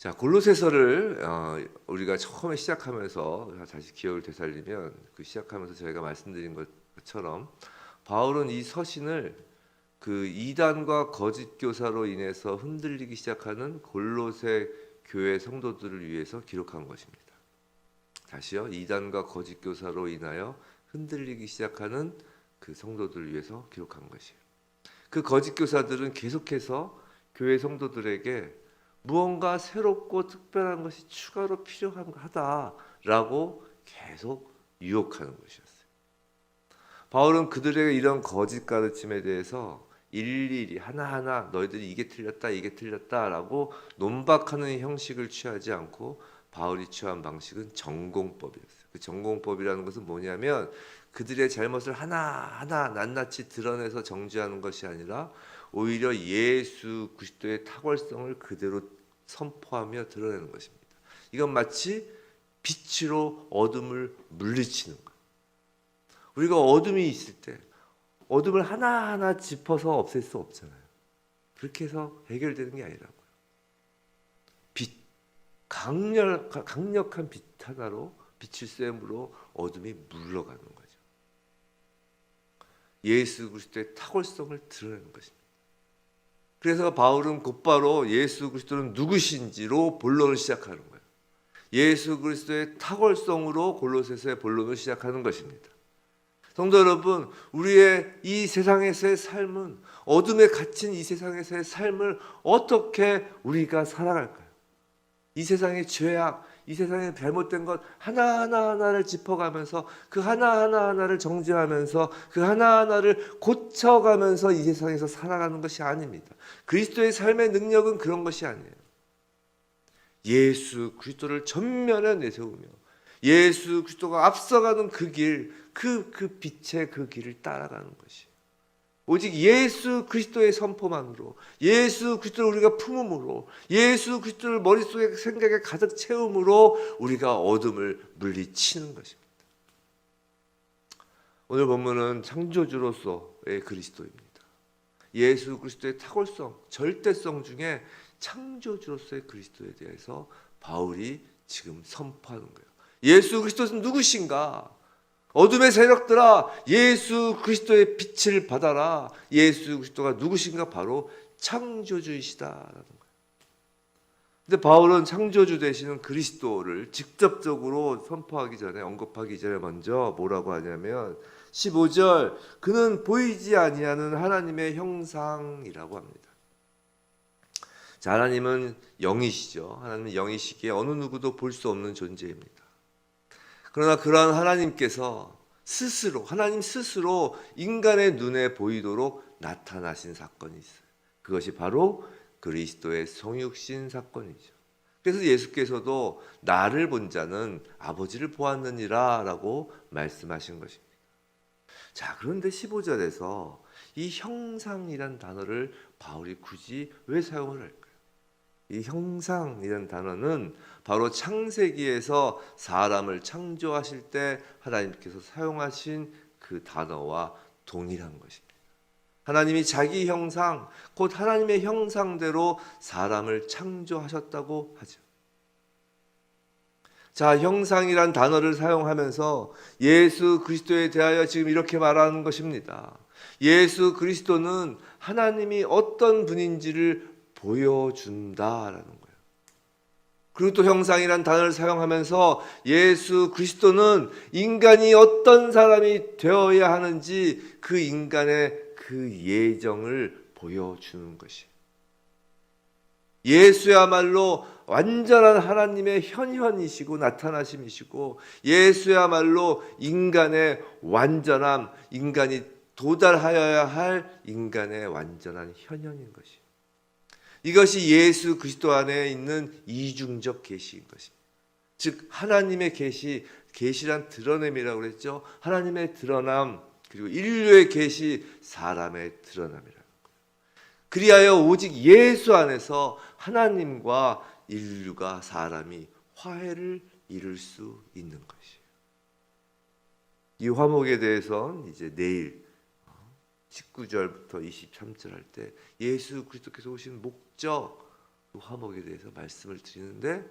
자, 골로새서를 우리가 처음에 시작하면서 다시 기억을 되살리면 그 시작하면서 저희가 말씀드린 것처럼 바울은 이 서신을 그 이단과 거짓 교사로 인해서 흔들리기 시작하는 골로새 교회 성도들을 위해서 기록한 것입니다. 다시요. 이단과 거짓 교사로 인하여 흔들리기 시작하는 그 성도들을 위해서 기록한 것이에요. 그 거짓 교사들은 계속해서 교회 성도들에게 무언가 새롭고 특별한 것이 추가로 필요하다라고 계속 유혹하는 것이었어요. 바울은 그들의 이런 거짓 가르침에 대해서 일일이 하나하나 너희들이 이게 틀렸다라고 논박하는 형식을 취하지 않고 바울이 취한 방식은 전공법이었어요. 그 전공법이라는 것은 뭐냐면 그들의 잘못을 하나하나 낱낱이 드러내서 정죄하는 것이 아니라 오히려 예수 그리스도의 탁월성을 그대로 선포하며 드러내는 것입니다. 이건 마치 빛으로 어둠을 물리치는 거예요. 우리가 어둠이 있을 때 어둠을 하나하나 짚어서 없앨 수 없잖아요. 그렇게 해서 해결되는 게 아니라고요. 빛, 강력한 빛 하나로 빛을 쐰으로 어둠이 물러가는 거죠. 예수 그리스도의 탁월성을 드러내는 것입니다. 그래서 바울은 곧바로 예수 그리스도는 누구신지로 본론을 시작하는 거예요. 예수 그리스도의 탁월성으로 골로새서의 본론을 시작하는 것입니다. 성도 여러분, 우리의 이 세상에서의 삶은 어둠에 갇힌 이 세상에서의 삶을 어떻게 우리가 살아갈까요? 이 세상의 죄악, 이 세상의 잘못된 것 하나하나를 짚어가면서 그 하나하나를 정죄하면서 그 하나하나를 고쳐가면서 이 세상에서 살아가는 것이 아닙니다. 그리스도의 삶의 능력은 그런 것이 아니에요. 예수 그리스도를 전면에 내세우며 예수 그리스도가 앞서가는 그 길, 그 빛의 그 길을 따라가는 것이에요. 오직 예수 그리스도의 선포만으로, 예수 그리스도를 우리가 품음으로, 예수 그리스도를 머릿속에 생각에 가득 채움으로 우리가 어둠을 물리치는 것입니다. 오늘 본문은 창조주로서의 그리스도입니다. 예수 그리스도의 탁월성, 절대성 중에 창조주로서의 그리스도에 대해서 바울이 지금 선포하는 거예요. 예수 그리스도는 누구신가? 어둠의 세력들아, 예수 그리스도의 빛을 받아라. 예수 그리스도가 누구신가? 바로 창조주이시다라는 거예요. 근데 바울은 창조주 되시는 그리스도를 직접적으로 선포하기 전에, 언급하기 전에 먼저 뭐라고 하냐면 15절, 그는 보이지 아니하는 하나님의 형상이라고 합니다. 자, 하나님은 영이시죠. 하나님은 영이시기에 어느 누구도 볼 수 없는 존재입니다. 그러나 그러한 하나님께서 스스로, 하나님 스스로 인간의 눈에 보이도록 나타나신 사건이 있어요. 그것이 바로 그리스도의 성육신 사건이죠. 그래서 예수께서도 나를 본 자는 아버지를 보았느니라 라고 말씀하신 것입니다. 자, 그런데 15절에서 이 형상이란 단어를 바울이 굳이 왜 사용을 할까요? 이 형상이라는 단어는 바로 창세기에서 사람을 창조하실 때 하나님께서 사용하신 그 단어와 동일한 것입니다. 하나님이 자기 형상, 곧 하나님의 형상대로 사람을 창조하셨다고 하죠. 자, 형상이란 단어를 사용하면서 예수 그리스도에 대하여 지금 이렇게 말하는 것입니다. 예수 그리스도는 하나님이 어떤 분인지를 보여준다라는 거예요. 그리고 또 형상이란 단어를 사용하면서 예수 그리스도는 인간이 어떤 사람이 되어야 하는지 그 인간의 그 예정을 보여주는 것이에요. 예수야말로 완전한 하나님의 현현이시고 나타나심이시고 예수야말로 인간의 완전함, 인간이 도달하여야 할 인간의 완전한 현현인 것이에요. 이것이 예수 그리스도 안에 있는 이중적 계시인 것입니다. 즉 하나님의 계시, 계시란 드러냄이라고 그랬죠. 하나님의 드러남, 그리고 인류의 계시, 사람의 드러남이라는 거예요. 그리하여 오직 예수 안에서 하나님과 인류가, 사람이 화해를 이룰 수 있는 것이에요. 이 화목에 대해서는 이제 내일 19절부터 23절 할 때 예수 그리스도께서 오신 목적, 화목에 대해서 말씀을 드리는데,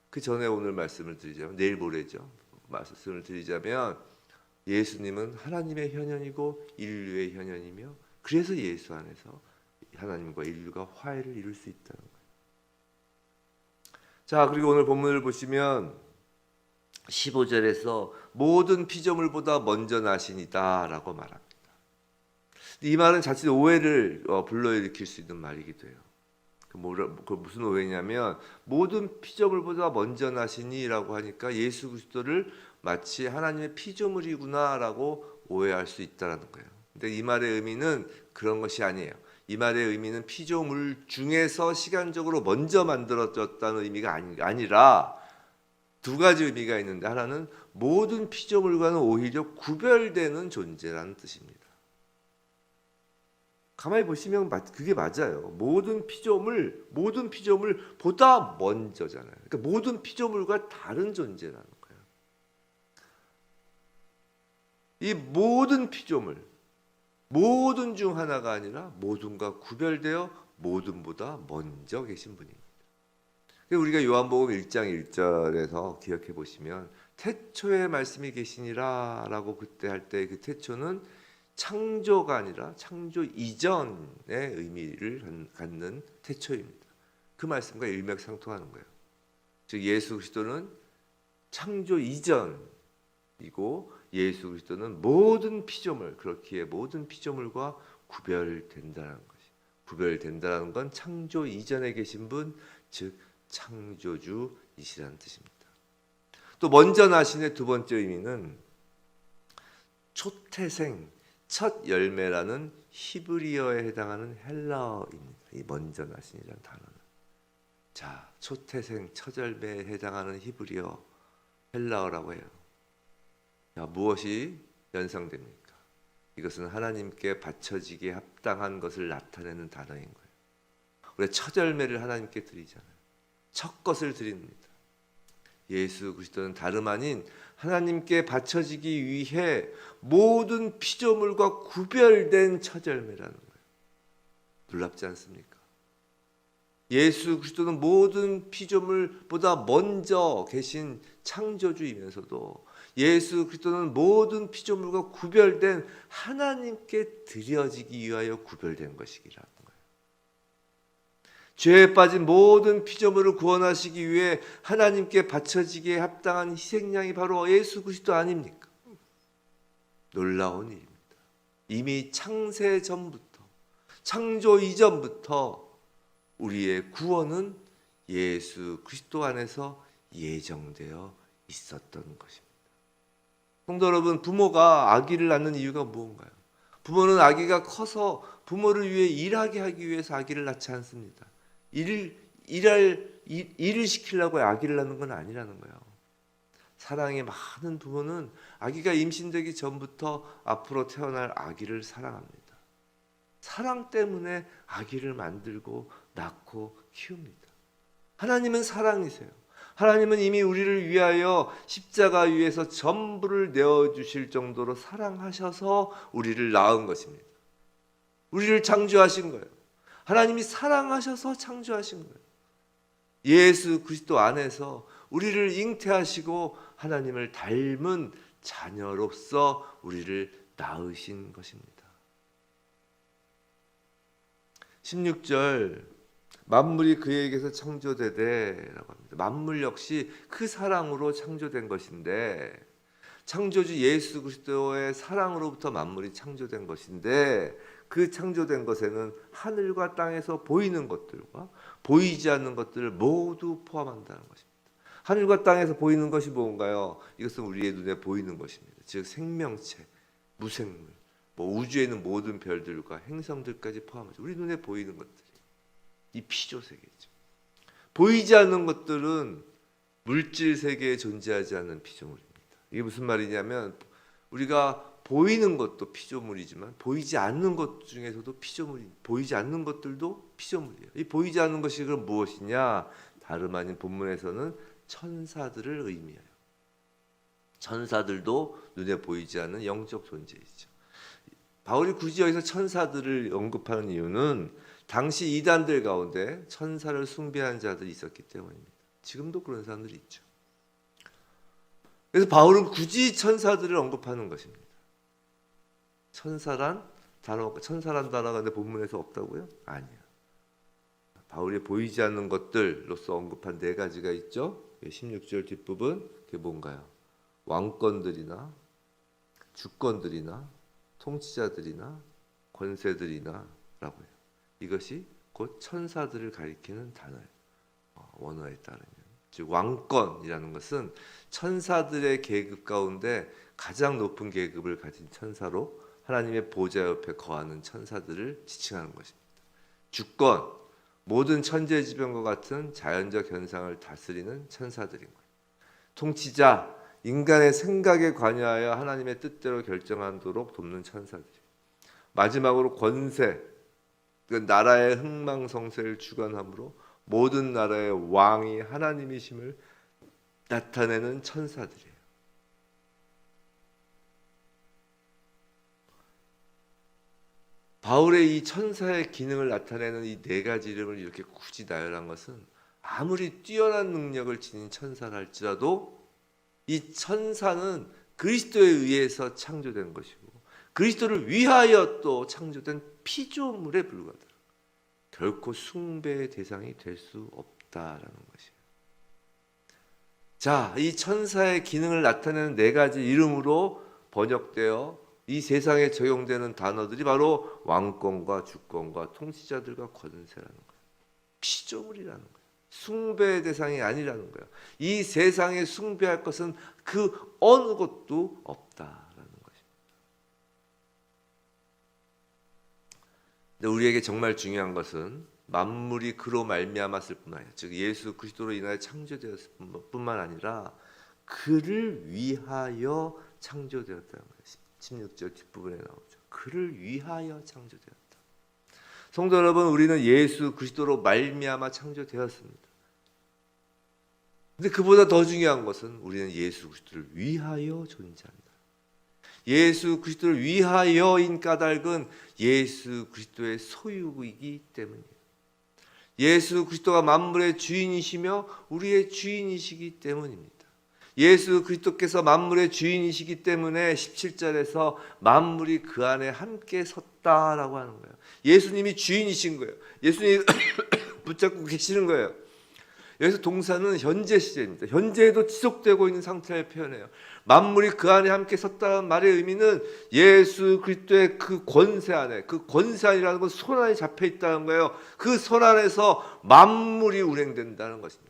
그 전에 오늘 말씀을 드리자면, 내일 모레죠. 말씀을 드리자면 예수님은 하나님의 현현이고 인류의 현현이며, 그래서 예수 안에서 하나님과 인류가 화해를 이룰 수 있다는 거예요. 자, 그리고 오늘 본문을 보시면 15절에서 모든 피조물보다 먼저 나시니다라고 말합니다. 이 말은 자칫 오해를 불러일으킬 수 있는 말이기도 해요. 그 무슨 오해냐면, 모든 피조물보다 먼저 나시니라고 하니까 예수 그리스도를 마치 하나님의 피조물이구나라고 오해할 수 있다라는 거예요. 근데 이 말의 의미는 그런 것이 아니에요. 이 말의 의미는 피조물 중에서 시간적으로 먼저 만들어졌다는 의미가 아니라 두 가지 의미가 있는데, 하나는 모든 피조물과는 오히려 구별되는 존재라는 뜻입니다. 가만히 보시면 그게 맞아요. 모든 피조물보다 먼저잖아요. 그러니까 모든 피조물과 다른 존재라는 거예요. 이 모든 피조물, 모든 중 하나가 아니라 모든과 구별되어 모든보다 먼저 계신 분입니다. 우리가 요한복음 1장 1절에서 기억해 보시면 태초에 말씀이 계시니라 라고 그때 할 때 그 태초는 창조가 아니라 창조 이전의 의미를 갖는 태초입니다. 그 말씀과 일맥상통하는 거예요. 즉 예수 그리스도는 창조 이전이고, 예수 그리스도는 모든 피조물, 그렇기에 모든 피조물과 구별된다는 것이, 구별된다는 건 창조 이전에 계신 분, 즉 창조주이시라는 뜻입니다. 또 먼저 나신의 두 번째 의미는 초태생, 첫 열매라는 히브리어에 해당하는 헬라어입니다. 이 먼저 나신이라는 단어는. 자, 초태생, 첫 열매에 해당하는 히브리어, 헬라어라고 해요. 자, 무엇이 연상됩니까? 이것은 하나님께 바쳐지기에 합당한 것을 나타내는 단어인 거예요. 우리가 첫 열매를 하나님께 드리잖아요. 첫 것을 드립니다. 예수 그리스도는 다름 아닌 하나님께 바쳐지기 위해 모든 피조물과 구별된 첫 열매라는 거예요. 놀랍지 않습니까? 예수 그리스도는 모든 피조물보다 먼저 계신 창조주이면서도 예수 그리스도는 모든 피조물과 구별된 하나님께 드려지기 위하여 구별된 것이기라는 거예요. 죄에 빠진 모든 피조물을 구원하시기 위해 하나님께 바쳐지기에 합당한 희생양이 바로 예수 그리스도 아닙니까? 놀라운 일입니다. 이미 창세 전부터, 창조 이전부터 우리의 구원은 예수 그리스도 안에서 예정되어 있었던 것입니다. 성도 여러분, 부모가 아기를 낳는 이유가 무언가요? 부모는 아기가 커서 부모를 위해 일하게 하기 위해서 아기를 낳지 않습니다. 일을 시키려고 아기를 낳는 건 아니라는 거예요. 사랑이 많은 부모는 아기가 임신되기 전부터 앞으로 태어날 아기를 사랑합니다. 사랑 때문에 아기를 만들고 낳고 키웁니다. 하나님은 사랑이세요. 하나님은 이미 우리를 위하여 십자가 위에서 전부를 내어주실 정도로 사랑하셔서 우리를 낳은 것입니다. 우리를 창조하신 거예요. 하나님이 사랑하셔서 창조하신 거예요. 예수 그리스도 안에서 우리를 잉태하시고 하나님을 닮은 자녀로서 우리를 낳으신 것입니다. 16절, 만물이 그에게서 창조되되라고 합니다. 만물 역시 그 사랑으로 창조된 것인데, 창조주 예수 그리스도의 사랑으로부터 만물이 창조된 것인데, 그 창조된 것에는 하늘과 땅에서 보이는 것들과 보이지 않는 것들을 모두 포함한다는 것입니다. 하늘과 땅에서 보이는 것이 뭔가요? 이것은 우리의 눈에 보이는 것입니다. 즉 생명체, 무생물, 우주에 있는 모든 별들과 행성들까지 포함하죠. 우리 눈에 보이는 것들이 이 피조 세계죠. 보이지 않는 것들은 물질 세계에 존재하지 않는 피조물입니다. 이게 무슨 말이냐면, 우리가 보이는 것도 피조물이지만 보이지 않는 것 중에서도 보이지 않는 것들도 피조물이에요. 이 보이지 않는 것이 그럼 무엇이냐? 다름 아닌 본문에서는 천사들을 의미해요. 천사들도 눈에 보이지 않는 영적 존재이죠. 바울이 굳이 여기서 천사들을 언급하는 이유는 당시 이단들 가운데 천사를 숭배한 자들이 있었기 때문입니다. 지금도 그런 사람들이 있죠. 그래서 바울은 굳이 천사들을 언급하는 것입니다. 천사란 단어가 내 본문에서 없다고요? 아니요. 바울이 보이지 않는 것들로서 언급한 네 가지가 있죠. 16절 뒷부분 그게 뭔가요? 왕권들이나 주권들이나 통치자들이나 권세들이나 라고 해요. 이것이 곧 천사들을 가리키는 단어예요. 원어에 따르면. 즉 왕권이라는 것은 천사들의 계급 가운데 가장 높은 계급을 가진 천사로 하나님의 보좌 옆에 거하는 천사들을 지칭하는 것입니다. 주권, 모든 천재지변과 같은 자연적 현상을 다스리는 천사들인 거예요. 통치자, 인간의 생각에 관여하여 하나님의 뜻대로 결정하도록 돕는 천사들이에요. 마지막으로 권세, 그 나라의 흥망성쇠를 주관함으로 모든 나라의 왕이 하나님이심을 나타내는 천사들이에요. 바울의 이 천사의 기능을 나타내는 이 네 가지 이름을 이렇게 굳이 나열한 것은 아무리 뛰어난 능력을 지닌 천사라 할지라도 이 천사는 그리스도에 의해서 창조된 것이고 그리스도를 위하여 또 창조된 피조물에 불과하다. 결코 숭배의 대상이 될 수 없다라는 것이에요. 자, 이 천사의 기능을 나타내는 네 가지 이름으로 번역되어 이 세상에 적용되는 단어들이 바로 왕권과 주권과 통치자들과 권세라는 거예요. 피조물이라는 거예요. 숭배의 대상이 아니라는 거예요. 이 세상에 숭배할 것은 그 어느 것도 없다라는 것입니다. 근데 우리에게 정말 중요한 것은 만물이 그로 말미암았을 뿐만 아니라 즉 예수 그리스도로 인하여 창조되었을 뿐만 아니라 그를 위하여 창조되었다는 거예요. 16절 뒷부분에 나오죠. 그를 위하여 창조되었다. 성도 여러분, 우리는 예수 그리스도로 말미암아 창조되었습니다. 근데 그보다 더 중요한 것은 우리는 예수 그리스도를 위하여 존재한다. 예수 그리스도를 위하여인 까닭은 예수 그리스도의 소유이기 때문이에요. 예수 그리스도가 만물의 주인이시며 우리의 주인이시기 때문입니다. 예수 그리스도께서 만물의 주인이시기 때문에 17절에서 만물이 그 안에 함께 섰다라고 하는 거예요. 예수님이 주인이신 거예요. 예수님이 붙잡고 계시는 거예요. 여기서 동사는 현재 시제입니다. 현재에도 지속되고 있는 상태를 표현해요. 만물이 그 안에 함께 섰다는 말의 의미는 예수 그리스도의 그 권세 안에, 그 권세 안이라는 건 손 안에 잡혀 있다는 거예요. 그 손 안에서 만물이 운행된다는 것입니다.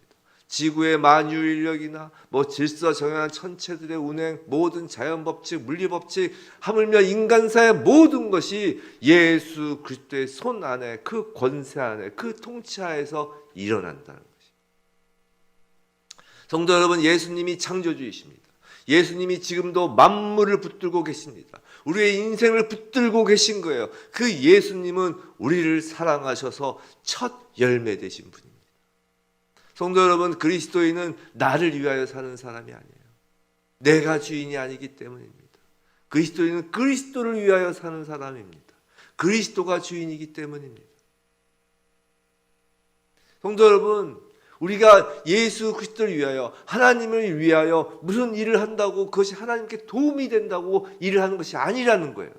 지구의 만유 인력이나 질서 정연한 천체들의 운행, 모든 자연 법칙, 물리 법칙, 하물며 인간사의 모든 것이 예수 그리스도의 손 안에, 그 권세 안에, 그 통치하에서 일어난다는 것입니다. 성도 여러분, 예수님이 창조주이십니다. 예수님이 지금도 만물을 붙들고 계십니다. 우리의 인생을 붙들고 계신 거예요. 그 예수님은 우리를 사랑하셔서 첫 열매 되신 분입니다. 성도 여러분, 그리스도인은 나를 위하여 사는 사람이 아니에요. 내가 주인이 아니기 때문입니다. 그리스도인은 그리스도를 위하여 사는 사람입니다. 그리스도가 주인이기 때문입니다. 성도 여러분, 우리가 예수 그리스도를 위하여, 하나님을 위하여 무슨 일을 한다고 그것이 하나님께 도움이 된다고 일을 하는 것이 아니라는 거예요.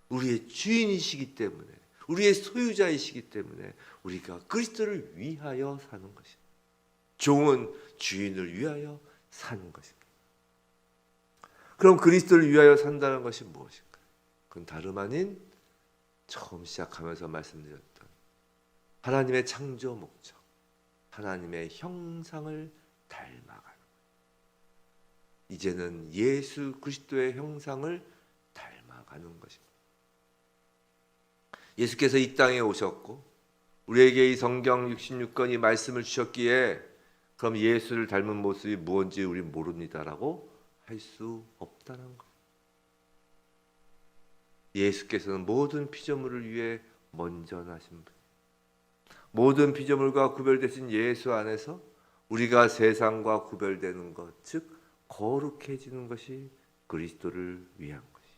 우리의 주인이시기 때문에, 우리의 소유자이시기 때문에 우리가 그리스도를 위하여 사는 것입니다. 종은 주인을 위하여 사는 것입니다. 그럼 그리스도를 위하여 산다는 것이 무엇인가? 그건 다름 아닌 처음 시작하면서 말씀드렸던 하나님의 창조 목적, 하나님의 형상을 닮아가는 거예요. 이제는 예수 그리스도의 형상을 닮아가는 것입니다. 예수께서 이 땅에 오셨고 우리에게 이 성경 66권이 말씀을 주셨기에 그럼 예수를 닮은 모습이 무엇인지 우리는 모릅니다라고 할 수 없다는 거예요. 예수께서는 모든 피조물을 위해 먼저 나신 분, 모든 피조물과 구별되신 예수 안에서 우리가 세상과 구별되는 것, 즉 거룩해지는 것이 그리스도를 위한 것이.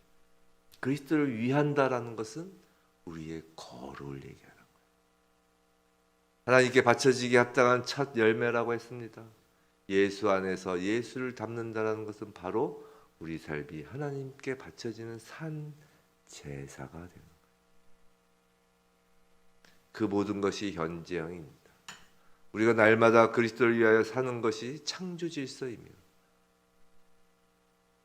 그리스도를 위한다라는 것은 우리의 거룩을 얘기하는 거예요. 하나님께 바쳐지기 합당한 첫 열매라고 했습니다. 예수 안에서 예수를 담는다라는 것은 바로 우리 삶이 하나님께 바쳐지는 산 제사가 되는 거예요. 그 모든 것이 현재형입니다. 우리가 날마다 그리스도를 위하여 사는 것이 창조 질서이며,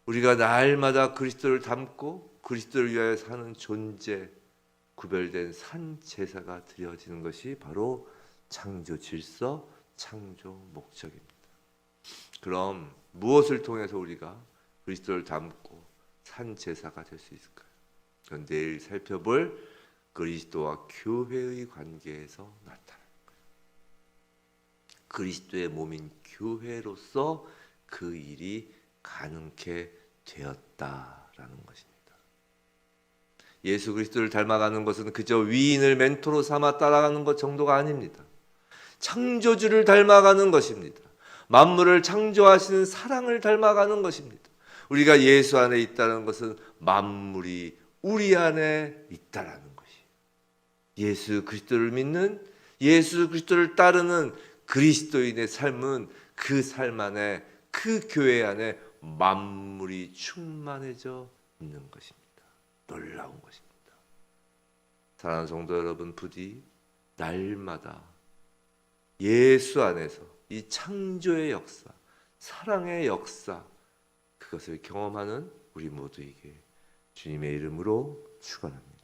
우리가 날마다 그리스도를 담고 그리스도를 위하여 사는 존재, 구별된 산 제사가 드려지는 것이 바로 창조 질서, 창조 목적입니다. 그럼 무엇을 통해서 우리가 그리스도를 담고 산 제사가 될 수 있을까요? 그건 내일 살펴볼 그리스도와 교회의 관계에서 나타나는 거예요. 그리스도의 몸인 교회로서 그 일이 가능케 되었다라는 것입니다. 예수 그리스도를 닮아가는 것은 그저 위인을 멘토로 삼아 따라가는 것 정도가 아닙니다. 창조주를 닮아가는 것입니다. 만물을 창조하시는 사랑을 닮아가는 것입니다. 우리가 예수 안에 있다는 것은 만물이 우리 안에 있다라는 것이에요. 예수 그리스도를 믿는, 예수 그리스도를 따르는 그리스도인의 삶은 그 삶 안에, 그 교회 안에 만물이 충만해져 있는 것입니다. 놀라운 것입니다. 사랑하는 성도 여러분, 부디 날마다 예수 안에서 이 창조의 역사, 사랑의 역사, 그것을 경험하는 우리 모두에게 주님의 이름으로 축원합니다.